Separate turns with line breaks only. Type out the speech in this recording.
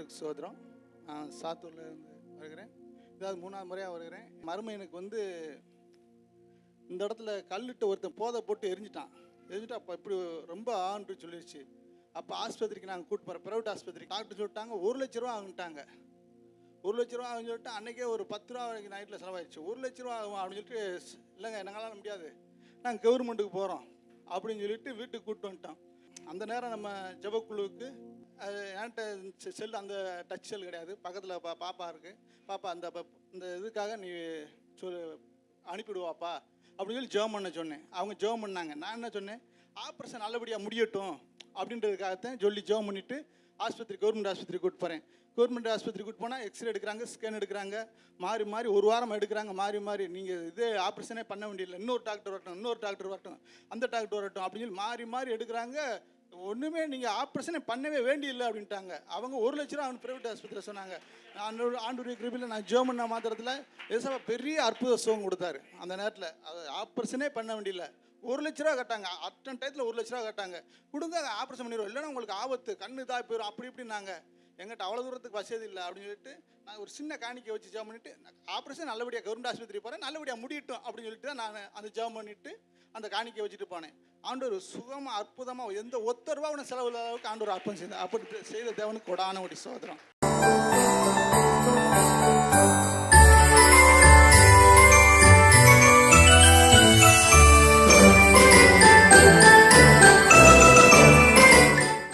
ஆண்டவருக்கு சோதரம். நான் சாத்தூரில் இருந்து வருகிறேன். இதாவது 3வது முறையாக வருகிறேன். மருமையனுக்கு இந்த இடத்துல கல்லிட்டு ஒருத்தன் போதை போட்டு எரிஞ்சிட்டான். அப்போ இப்படி ரொம்ப ஆண்டு சொல்லிடுச்சு. அப்போ ஆஸ்பத்திரிக்கு நாங்கள் கூப்பிட்டு போகிறோம். ப்ரைவேட் ஆஸ்பத்திரிக்கு டாக்டர் சொல்லிட்டாங்க 1 லட்ச ரூபா ஆகுன்ட்டாங்க. 1 லட்ச ரூபா ஆகுன்னு சொல்லிட்டு அன்றைக்கே ஒரு 10 ரூபா வரைக்கும் நைட்டில் செலவாயிடுச்சு. 1 லட்ச ரூபா ஆகும் அப்படின்னு சொல்லிட்டு, இல்லைங்க என்னால முடியாது, நாங்கள் கவர்மெண்ட்டுக்கு போகிறோம் அப்படின்னு சொல்லிட்டு வீட்டுக்கு கூப்பிட்டு வந்துட்டோம். அந்த நேரம் நம்ம ஜபக்குழுவுக்கு என்கிட்ட செல், அந்த டச் செல் கிடையாது, பக்கத்தில் பாப்பா இருக்குது. பாப்பா இந்த இதுக்காக நீ அனுப்பிவிடுவாப்பா அப்படின்னு சொல்லி ஜெபம் பண்ண சொன்னேன். அவங்க ஜெபம் பண்ணாங்க. நான் என்ன சொன்னேன், ஆப்ரேஷன் நல்லபடியாக முடியட்டும் அப்படின்றதுக்காகத்தான் சொல்லி ஜெபம் பண்ணிவிட்டு கவர்மெண்ட் ஆஸ்பத்திரி கூப்பிட்டு போகிறேன். கவர்மெண்ட் ஆஸ்பத்திரி கூப்பிட்டு போனால் எக்ஸ்ரே எடுக்கிறாங்க, ஸ்கேன் எடுக்கிறாங்க, மாறி 1 வாரம் எடுக்கிறாங்க. மாறி நீங்கள் இதே ஆப்ரேஷனே பண்ண வேண்டியதில்லை, இன்னொரு டாக்டர் வரட்டும், அந்த டாக்டர் வரட்டும் அப்படின்னு சொல்லி மாறி எடுக்கிறாங்க. ஒன்றுமே நீங்கள் ஆப்ரேஷனே பண்ணவே வேண்டியில்லை அப்படின்ட்டாங்க. அவங்க 1 லட்ச ரூபா அவங்க ப்ரைவேட் ஆஸ்பத்திரியில் சொன்னாங்க. ஆண்டவருடைய கிருபையில் நான் ஜெபம் மாத்திரத்தில் ஏசப்பா பெரிய அற்புத சுகம் கொடுத்தாரு. அந்த நேரத்தில் அது ஆப்ரேஷனே பண்ண வேண்டியில்லை. 1 லட்ச ரூபா கட்டாங்க. அட்டன் டயத்தில் 1 லட்ச ரூபா கட்டாங்க. கொடுங்க, ஆப்ரேஷன் பண்ணிடுவோம், இல்லைன்னா உங்களுக்கு ஆபத்து, கண்ணு இதாக போயிடும் அப்படி இப்படின்னாங்க. எங்கிட்ட அவ்வளோ தூரத்துக்கு வசதி இல்லை அப்படின்னு சொல்லிட்டு நான் ஒரு சின்ன காணிக்கை வச்சு ஜெபம் பண்ணிவிட்டு, ஆப்ரேஷன் நல்லபடியாக கவர்மெண்ட் ஆஸ்பத்திரி போகிறேன், நல்லபடியாக முடியட்டும் அப்படின்னு சொல்லிட்டு தான் நான் அந்த ஜெபம் பண்ணிவிட்டு அந்த காணிக்கை வச்சுட்டு போனேன். ஆண்டவர் சுகமாக அற்புதமாக எந்த 1 ரூபா உன செலவு இல்லாத அளவுக்கு ஆண்டவர் அற்புதம் செய்தார். அப்படி செய்த தேவனுக்கு கொடான ஒரு சோதரம்.